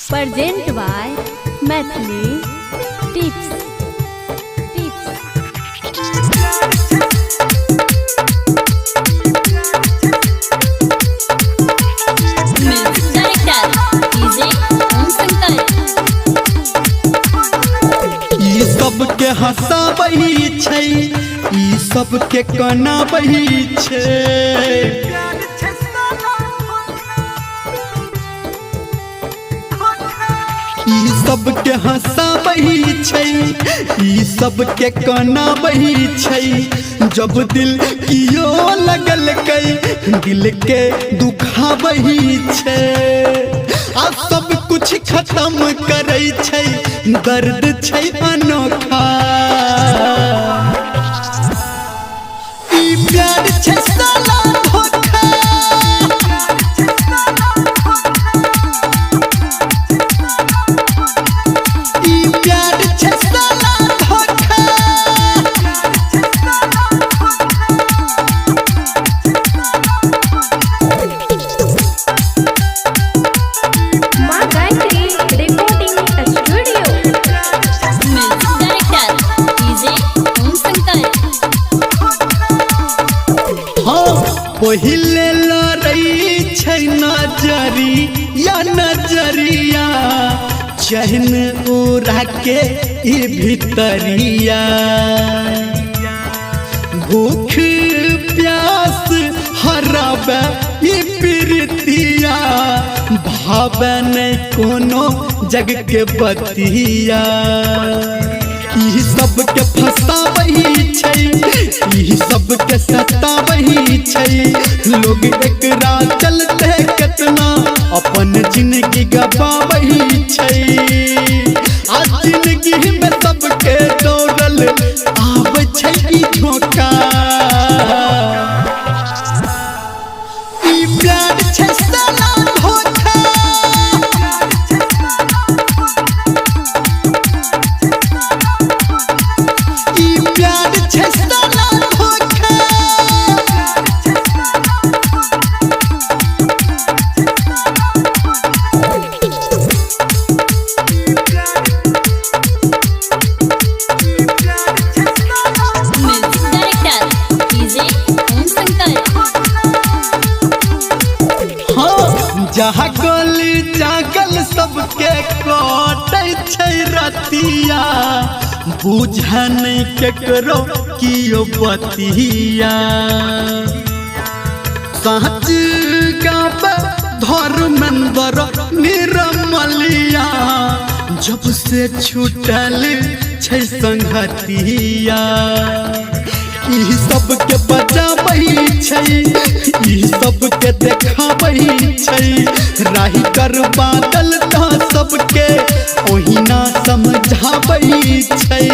Present by Mathli Tips. Music director DJ Om Shankar. ई सबके हंसाबही छै, ई सबके कनाबही छै। ई सबके हंसाबही छै, ई सबके कनाबही छै। जब दिल कियो लगल कई दिल के दुखाबही छै। आ सब कुछ खत्म करे छै, दर्द छै अनोखा। ई प्यार छै साला धोखा। ई प्यार छै साला धोखा। माँ Gayatri Recording Studio. Music director DJ Om Shankar. हाँ पहिले लड़ई छै नजरिया नजरिया, चहन उड़ा के ई भितरिया। भूख प्यास हराबे ई प्रीतिया, भावे नहीं कोनो जग के बतिया। ई सबके फंसाबही छै, ई सबके सताबही छै। लोग एकरा चलते कितना अपन जिंदगी गवाबही छै। आज जिंदगी में सबके दौड़ल आब छै ई धोखा। ई प्यार छै साला धोखा। ई प्यार छै साला धोखा। Music director DJ Om Shankar. हाँ जहाँ गली जागल सबके कटे छै रतिया। बुझा नहीं केकरो कियो बतिया। सच गावे धर्मेंद्र निर्मलिया, जब से छूटल छै संगतिया। ई सबके बचाबही छै, ई सबके देखाबही छै। राही कर बादल तो सबके ओहिना समझाबही छै।